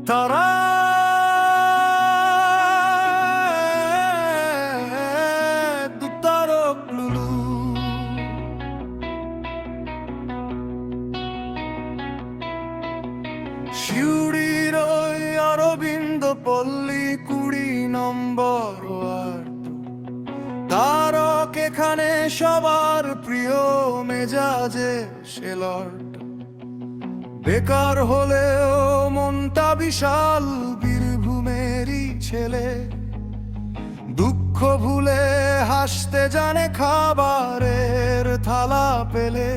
তারা দুতারক লুলু শিউড়ির ওই অরবিন্দ পল্লী 20 নম্বর ওয়ার্ড। তারক এখানে সবার প্রিয় মেজাজে সেলট। বেকার হলেও মনটা বিশাল বীরভূমেরই ছেলে। দুঃখ ভুলে হাসতে জানে খাবারের থালা পেলে।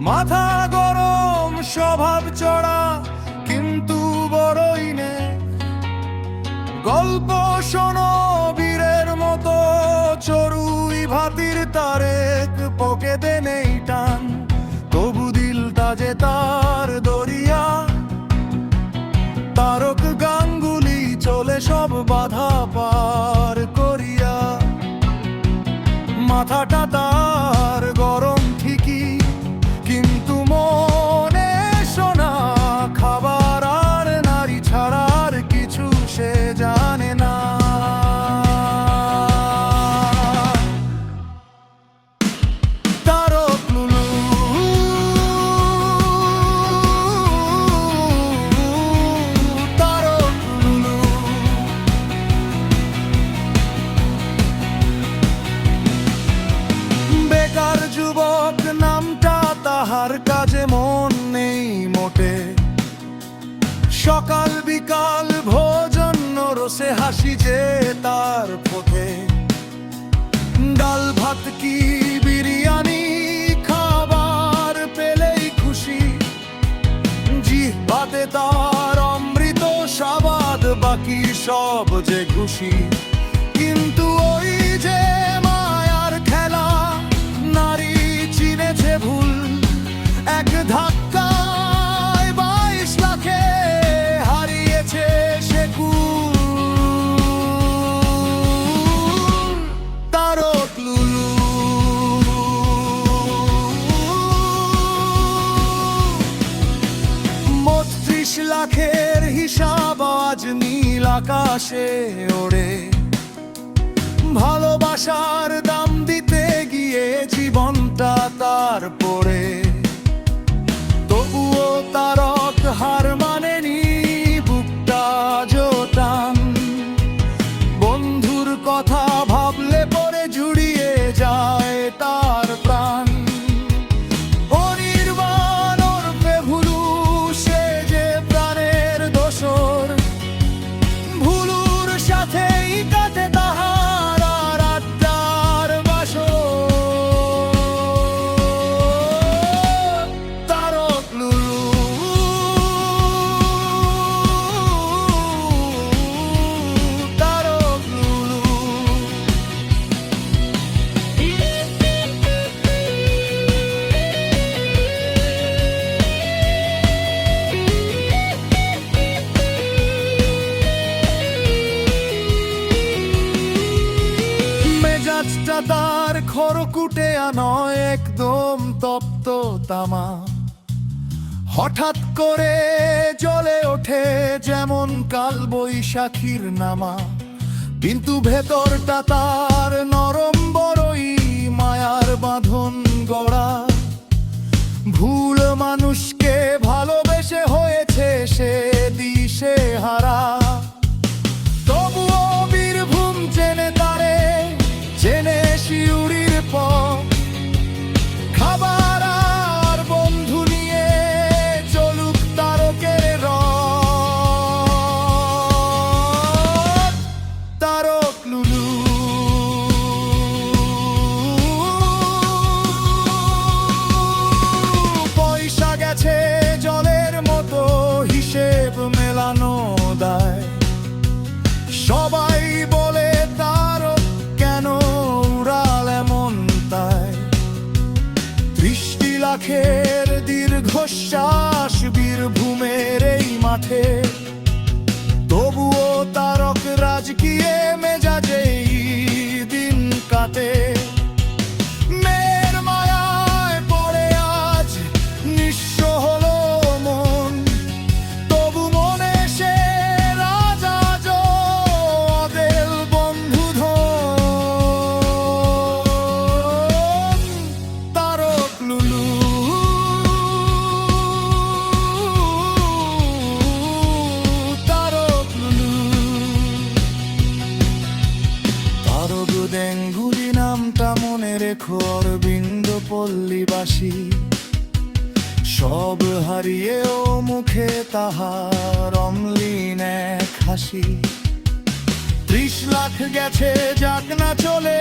মাথা গরম স্বভাব চড়া কিন্তু বড়ই নে। গল্প শোনো বীরের মতো চড়ুই ভাতির তারেক পকেটে নেই টান। তবু দিলটা যে তার দরিয়া। তারক গাঙ্গুলি চলে সব বাধা পার করিয়া। মাথাটা তার গরম ঠিকই কিন্তু মনে শোনা। খাবার আর নারী ছাড়া আর কিছু সে জানে না। তারক লুলু তারক লুলু বেকার যুবক নামটা তাহার কাজে মন নেই মোটে। সকাল বিকাল ভোজন রসে হাসি যে তার পথে। ডাল ভাত কি বিরিয়ানি খাবার পেলেই খুশি। জিহ্বাতে তার অমৃত স্বাদ বাকি সব যে খুশি। কিন্তু ওই যে মায়ার খেলা নারী চিনেছে ভুল। এক ধাক্কায় 22 লাখে হারিয়েছে সে কুল। তারক লুলু 32 লাখের হিসাব আজ নীল আকাশে ওড়ে। ভালোবাসার দাম দিতে গিয়ে জীবনটা তার পড়ে। তবুও তারক হার মানেনি, বুকটা জোটান। বন্ধুর কথা ভাবলে পরে জুড়িয়ে যায় তার প্রাণ। অনির্বাণ ওরফে ভুলু সে যে প্রাণের দোসর। ভুলুর সাথেই কাটে তাহার আর আড্ডার বাসর। তারক লুলু তারক লুলু মেজাজটা তার খড়কুটে নয়, একদম তপ্ত তামা। হঠাৎ করে জ্বলে ওঠে যেমন কাল বৈশাখীর নামা। কিন্তু ভেতরটা তার নরম বড়ই মায়ার বাঁধন গড়া। ভুল মানুষকে ভালোবেসে হয়েছে সে দিশে হারা। তবুও বীরভূম চেনে তারে, চেনে শিউড়ির পথ। খাবার আর বন্ধু নিয়ে চলুক তারকের রথ। তারক লুলু পয়সা গেছে জলের মতো, হিসেব মেলানো দায়। সবাই বলে তারক কেন উড়াল এমন তাই। 30 লাখের দীর্ঘশ্বাস বীরভূমের এই মাঠে। তবুও তারক রাজকীয় মেজাজেই দিন কাটে। মেয়ের মায়ায় পড়ে আজ নিঃস্ব হলো মন। তবু মনে অরবিন্দ পল্লীবাসী, সব হারিয়েও মুখে তাহার অম্লিন এক হাসি। 30 লাখ গেছে যাক না চলে,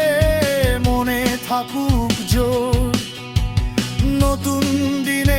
মনে থাকুক জোর, নতুন দিনে